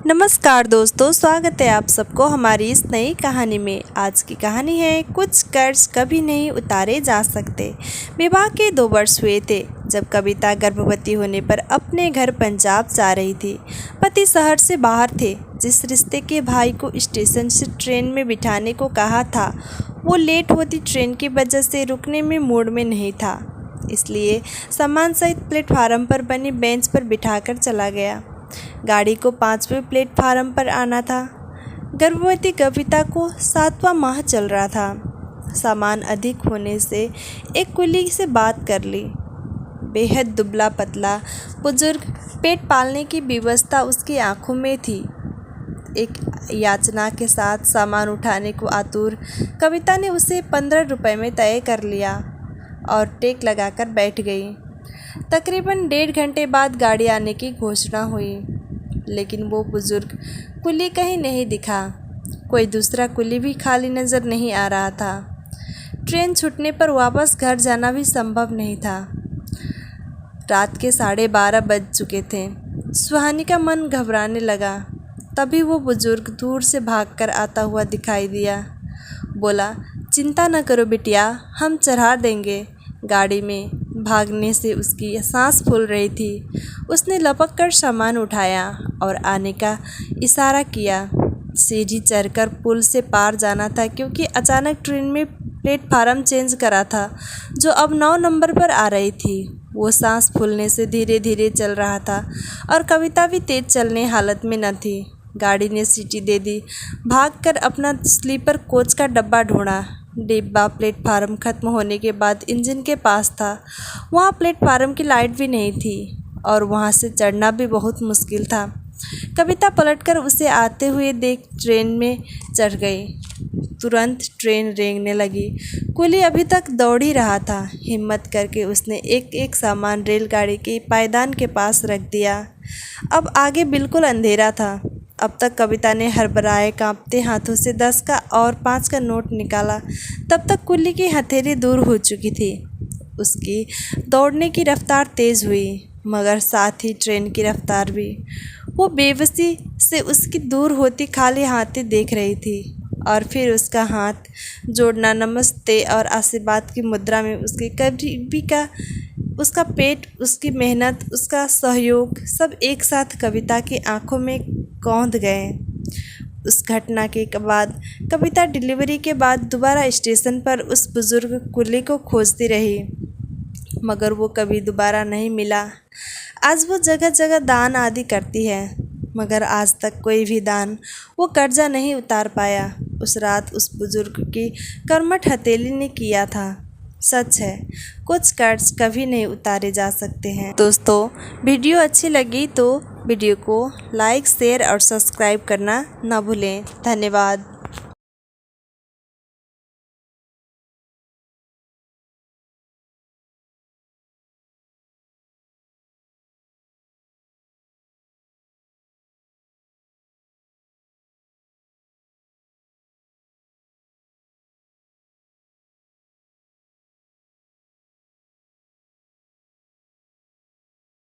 नमस्कार दोस्तों, स्वागत है आप सबको हमारी इस नई कहानी में। आज की कहानी है कुछ कर्ज कभी नहीं उतारे जा सकते। विवाह के 2 वर्ष हुए थे जब कविता गर्भवती होने पर अपने घर पंजाब जा रही थी। पति शहर से बाहर थे। जिस रिश्ते के भाई को स्टेशन से ट्रेन में बिठाने को कहा था वो लेट होती ट्रेन की वजह से रुकने में मूड में नहीं था, इसलिए सामान सहित प्लेटफार्म पर बनी बेंच पर बिठाकर चला गया। गाड़ी को 5वें प्लेटफार्म पर आना था। गर्भवती कविता को 7वां माह चल रहा था। सामान अधिक होने से एक कुली से बात कर ली। बेहद दुबला पतला बुजुर्ग, पेट पालने की व्यवस्था उसकी आंखों में थी। एक याचना के साथ सामान उठाने को आतुर कविता ने उसे 15 रुपये में तय कर लिया और टेक लगाकर बैठ गई। तकरीबन 1.5 घंटे बाद गाड़ी आने की घोषणा हुई, लेकिन वो बुजुर्ग कुली कहीं नहीं दिखा। कोई दूसरा कुली भी खाली नज़र नहीं आ रहा था। ट्रेन छूटने पर वापस घर जाना भी संभव नहीं था। रात के 12:30 बज चुके थे। सुहानी का मन घबराने लगा। तभी वो बुजुर्ग दूर से भागकर आता हुआ दिखाई दिया। बोला, चिंता न करो बिटिया, हम चढ़ा देंगे। गाड़ी में भागने से उसकी सांस फूल रही थी। उसने लपक कर सामान उठाया और आने का इशारा किया। सीढ़ी चढ़कर पुल से पार जाना था, क्योंकि अचानक ट्रेन में प्लेटफार्म चेंज करा था जो अब 9 नंबर पर आ रही थी। वो सांस फूलने से धीरे धीरे चल रहा था और कविता भी तेज चलने हालत में न थी। गाड़ी ने सीटी दे दी। भागकर अपना स्लीपर कोच का डब्बा ढूंढा। डिब्बा प्लेटफार्म खत्म होने के बाद इंजन के पास था। वहाँ प्लेटफार्म की लाइट भी नहीं थी और वहाँ से चढ़ना भी बहुत मुश्किल था। कविता पलटकर उसे आते हुए देख ट्रेन में चढ़ गई। तुरंत ट्रेन रेंगने लगी। कुली अभी तक दौड़ ही रहा था। हिम्मत करके उसने एक एक सामान रेलगाड़ी के पायदान के पास रख दिया। अब आगे बिल्कुल अंधेरा था। अब तक कविता ने हड़बड़ाए कांपते हाथों से 10 का और 5 का नोट निकाला। तब तक कुल्ली की हथेली दूर हो चुकी थी। उसकी दौड़ने की रफ्तार तेज़ हुई, मगर साथ ही ट्रेन की रफ्तार भी। वो बेबसी से उसकी दूर होती खाली हाथें देख रही थी और फिर उसका हाथ जोड़ना, नमस्ते और आशीर्वाद की मुद्रा में उसके करीबी का, उसका पेट, उसकी मेहनत, उसका सहयोग सब एक साथ कविता की आंखों में कौंध गए। उस घटना के बाद कविता डिलीवरी के बाद दोबारा स्टेशन पर उस बुजुर्ग कुली को खोजती रही, मगर वो कभी दोबारा नहीं मिला। आज वो जगह जगह दान आदि करती है, मगर आज तक कोई भी दान वो कर्जा नहीं उतार पाया। उस रात उस बुजुर्ग की कर्मठ हथेली ने किया था। सच है, कुछ कर्ज कभी नहीं उतारे जा सकते हैं। दोस्तों, वीडियो अच्छी लगी तो वीडियो को लाइक, शेयर और सब्सक्राइब करना ना भूलें। धन्यवाद।